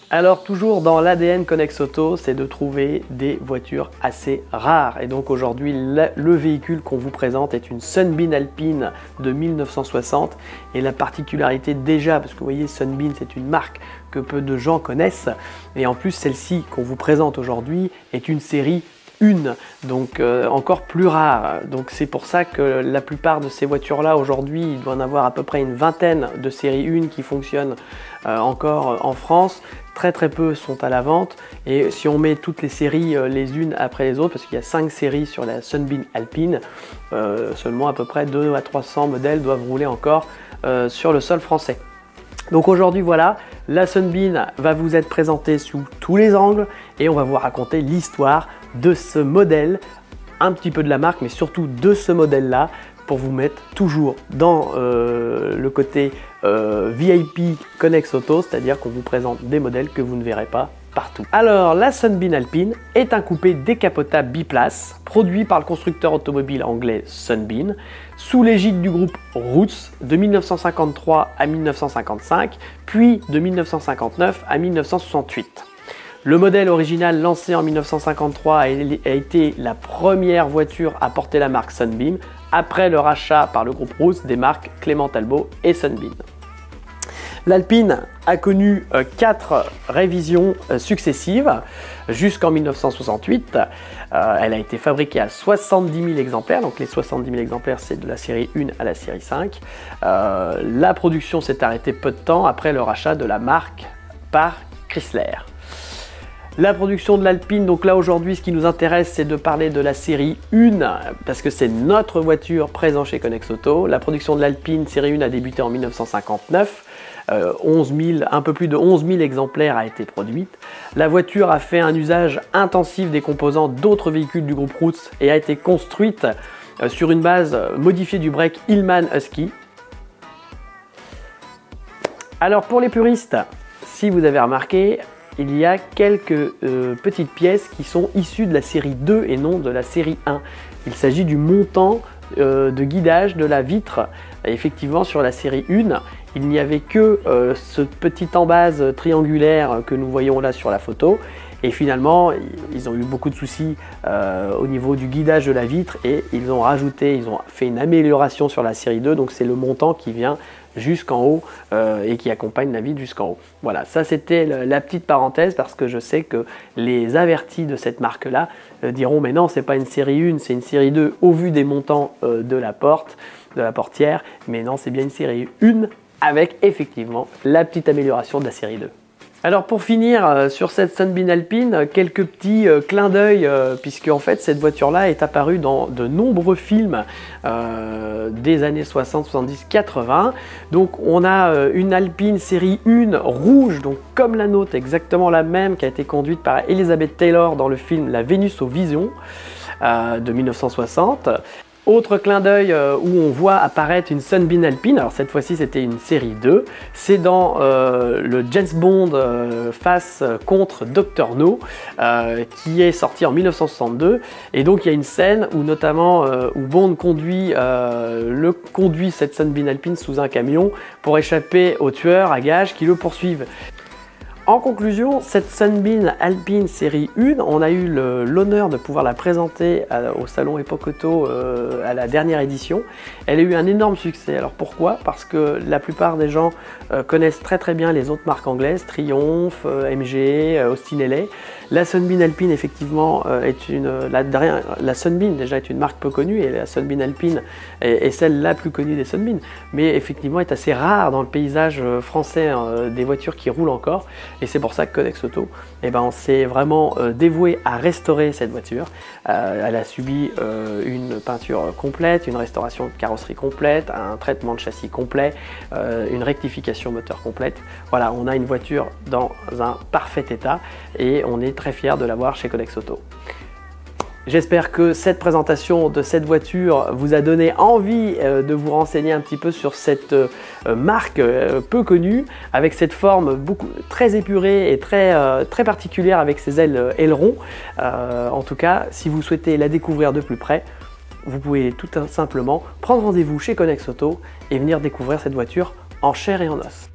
Alors toujours dans l'ADN Connex Auto, c'est de trouver des voitures assez rares. Et donc aujourd'hui, le véhicule qu'on vous présente est une Sunbeam Alpine de 1960. Et la particularité déjà, parce que vous voyez, Sunbeam c'est une marque que peu de gens connaissent. Et en plus, celle-ci qu'on vous présente aujourd'hui est une série 1, donc encore plus rare. Donc c'est pour ça que la plupart de ces voitures-là aujourd'hui, il doit en avoir à peu près une vingtaine de série 1 qui fonctionnent encore en France. Très peu sont à la vente, et si on met toutes les séries les unes après les autres, parce qu'il y a 5 séries sur la Sunbeam Alpine, seulement à peu près 200 à 300 modèles doivent rouler encore sur le sol français. Donc aujourd'hui voilà, la Sunbeam va vous être présentée sous tous les angles et on va vous raconter l'histoire de ce modèle, un petit peu de la marque mais surtout de ce modèle là, pour vous mettre toujours dans le côté VIP Connex Auto, c'est-à-dire qu'on vous présente des modèles que vous ne verrez pas partout. Alors la Sunbeam Alpine est un coupé décapotable biplace produit par le constructeur automobile anglais Sunbeam sous l'égide du groupe Rootes de 1953 à 1955 puis de 1959 à 1968. Le modèle original lancé en 1953 a été la première voiture à porter la marque Sunbeam après le rachat par le groupe Rootes des marques Clément Talbot et Sunbeam. L'Alpine a connu 4 révisions successives jusqu'en 1968. Elle a été fabriquée à 70 000 exemplaires, donc les 70 000 exemplaires c'est de la série 1 à la série 5. La production s'est arrêtée peu de temps après le rachat de la marque par Chrysler. La production de l'Alpine, donc là aujourd'hui ce qui nous intéresse c'est de parler de la série 1 parce que c'est notre voiture présente chez Connex Auto. La production de l'Alpine série 1 a débuté en 1959. Un peu plus de 11 000 exemplaires a été produite. La voiture a fait un usage intensif des composants d'autres véhicules du groupe Rootes et a été construite sur une base modifiée du break Hillman Husky. Alors pour les puristes, si vous avez remarqué, il y a quelques petites pièces qui sont issues de la série 2 et non de la série 1. Il s'agit du montant de guidage de la vitre. Effectivement, sur la série 1, il n'y avait que ce petit embase triangulaire que nous voyons là sur la photo. Et finalement, ils ont eu beaucoup de soucis au niveau du guidage de la vitre et ils ont fait une amélioration sur la série 2. Donc c'est le montant qui vient jusqu'en haut et qui accompagne la vitre jusqu'en haut. Voilà, ça c'était la petite parenthèse parce que je sais que les avertis de cette marque-là diront mais non, c'est pas une série 1, c'est une série 2 au vu des montants de la portière, mais non, c'est bien une série 1 avec effectivement la petite amélioration de la série 2. Alors pour finir sur cette Sunbeam Alpine, quelques petits clins d'œil puisque en fait cette voiture-là est apparue dans de nombreux films des années 60, 70, 80. Donc on a une Alpine série 1 rouge, donc comme la nôtre, exactement la même, qui a été conduite par Elizabeth Taylor dans le film La Vénus aux Visions de 1960. Autre clin d'œil où on voit apparaître une Sunbeam Alpine, alors cette fois-ci c'était une série 2, c'est dans le James Bond face contre Dr No qui est sorti en 1962 et donc il y a une scène où notamment où Bond conduit cette Sunbeam Alpine sous un camion pour échapper aux tueurs à gages qui le poursuivent. En conclusion, cette Sunbeam Alpine série 1, on a eu l'honneur de pouvoir la présenter au salon Epoch Auto à la dernière édition. Elle a eu un énorme succès. Alors pourquoi? Parce que la plupart des gens connaissent très bien les autres marques anglaises, Triumph, MG, Austin LA. La Sunbeam Alpine effectivement la Sunbeam déjà est une marque peu connue et la Sunbeam Alpine est celle la plus connue des Sunbeam, mais effectivement est assez rare dans le paysage français des voitures qui roulent encore. Et c'est pour ça que Connex Auto, on s'est vraiment dévoué à restaurer cette voiture. Elle a subi une peinture complète, une restauration de carrosserie complète, un traitement de châssis complet, une rectification moteur complète. Voilà, on a une voiture dans un parfait état et on est très fiers de l'avoir chez Connex Auto. J'espère que cette présentation de cette voiture vous a donné envie de vous renseigner un petit peu sur cette marque peu connue, avec cette forme très épurée et très particulière avec ses ailes ailerons. En tout cas, si vous souhaitez la découvrir de plus près, vous pouvez tout simplement prendre rendez-vous chez Connex Auto et venir découvrir cette voiture en chair et en os.